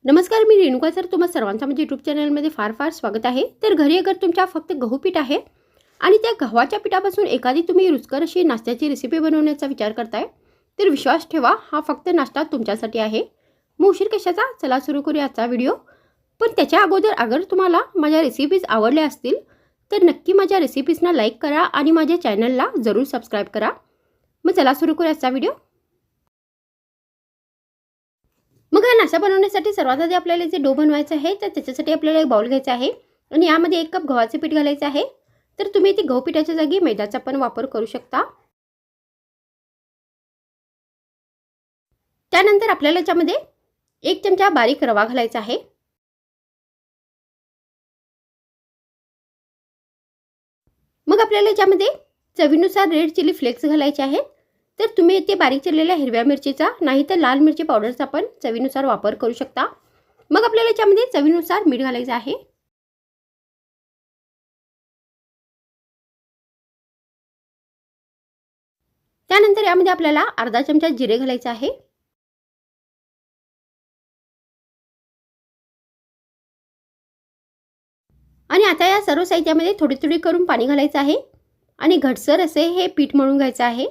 नमस्कार, मी रेणुका सर. तुम्हा सर्वांचं माझ्या यूट्यूब चॅनलमध्ये फार फार स्वागत आहे. तर घरी अगर तुमच्या फक्त गहू पीठ आहे आणि त्या गव्हाच्या पिठापासून एखादी तुम्ही रुचकर अशी नाश्त्याची रेसिपी बनवण्याचा विचार करताय, तर विश्वास ठेवा, हा फक्त नाश्ता तुमच्यासाठी आहे. मग उशीर कशाचा, चला सुरू करूया आजचा व्हिडिओ. पण त्याच्या अगोदर अगर तुम्हाला माझ्या रेसिपीज आवडल्या असतील तर नक्की माझ्या रेसिपीजना लाईक करा आणि माझ्या चॅनलला जरूर सबस्क्राईब करा. मग चला सुरू करूया आजचा व्हिडिओ. मग हा नाश्ता बनवण्यासाठी सर्वात आधी आपल्याला जे डो बनवायचं आहे तर त्याच्यासाठी आपल्याला एक बाउल घ्यायचा आहे आणि यामध्ये 1 कप गव्हाचे पीठ घालायचं आहे. तर तुम्ही ते गहू पिठाच्या जागी मैद्याचा पण वापर करू शकता. त्यानंतर आपल्याला याच्यामध्ये 1 चमचा बारीक रवा घालायचा आहे. मग आपल्याला याच्यामध्ये चवीनुसार रेड चिली फ्लेक्स घालायचे आहेत. तर तुम्ही इथे बारीक चिरलेल्या हिरव्या मिरचीचा नाही तर लाल मिरची पावडरचा पण चवीनुसार वापर करू शकता. मग आपल्याला याच्यामध्ये चवीनुसार मीठ घालायचं आहे. त्यानंतर यामध्ये आपल्याला अर्धा चमचा जिरे घालायचे आहे. आणि आता या सर्व साहित्यामध्ये थोडी थोडी करून पाणी घालायचं आहे आणि घटसर असे हे पीठ मळून घ्यायचं आहे.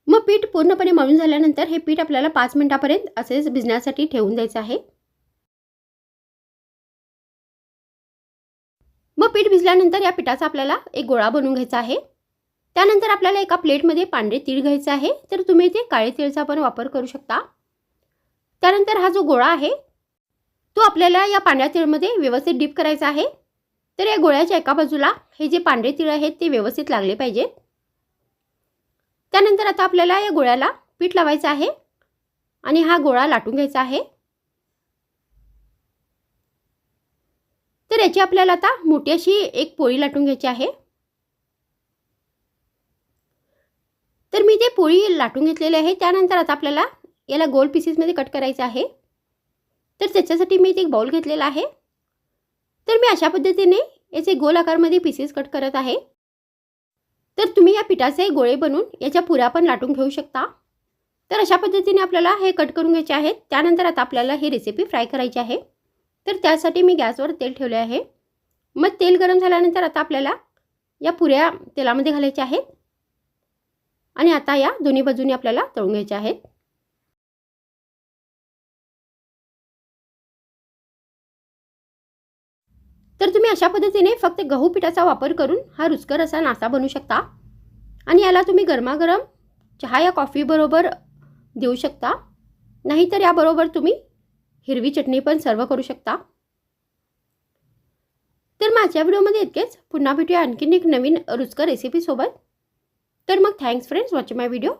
मग पीठ पूर्णपणे मळून झाल्यानंतर हे पीठ आपल्याला 5 मिनिटांपर्यंत असेच भिजण्यासाठी ठेवून द्यायचं आहे. मग पीठ भिजल्यानंतर या पिठाचा आपल्याला एक गोळा बनवून घ्यायचा आहे. त्यानंतर आपल्याला एका प्लेटमध्ये पांढरे तीळ घ्यायचे आहे. तर तुम्ही ते काळे तीळचा पण वापर करू शकता. त्यानंतर हा जो गोळा आहे तो आपल्याला या पांढऱ्या तीळमध्ये व्यवस्थित डीप करायचा आहे. तर या गोळ्याच्या एका बाजूला हे जे पांढरे तीळ आहेत ते व्यवस्थित लागले पाहिजेत. त्यानंतर आता आपल्याला या गोळ्याला पीठ लावायचं आहे आणि हा गोळा लाटून घ्यायचा आहे. तर याची आपल्याला आता मोठी अशी एक पोळी लाटून घ्यायची आहे. तर मी ते पोळी लाटून घेतलेली आहे. त्यानंतर आता आपल्याला याला गोल पीसेसमध्ये कट करायचं आहे. तर त्याच्यासाठी मी एक बाउल घेतलेला आहे. तर मी अशा पद्धतीने याचे गोल आकारमध्ये पीसेस कट करत आहे. तर तुम्ही या पिठाचे गोळे बनवून याच्या पुऱ्या पण लाटून घेऊ शकता. तर अशा पद्धतीने आपल्याला हे कट करून घ्यायचे आहेत. त्यानंतर आता आपल्याला ही रेसिपी फ्राय करायची आहे. तर त्यासाठी मी गॅसवर तेल ठेवले आहे. मग तेल गरम झाल्यानंतर आता आपल्याला या पुऱ्या तेलामध्ये घालायच्या आहेत आणि आता या दोन्ही बाजूनी आपल्याला तळून घ्यायच्या आहेत. तर तुम्ही अशा पद्धतीने फक्त गहू पिठाचा वापर करून हा रुचकर असा नाश्ता बनवू शकता आणि याला तुम्ही गरमागरम चहा या कॉफी बरोबर देऊ शकता. नाहीतर याबरोबर तुम्ही हिरवी चटणी पण सर्व करू शकता. तर माझ्या व्हिडिओमध्ये इतकेच. पुन्हा भेटूया आणखीन एक नवीन रुचकर रेसिपी सोबत. तर मग थँक्स फ्रेंड्स वॉचिंग माय व्हिडिओ.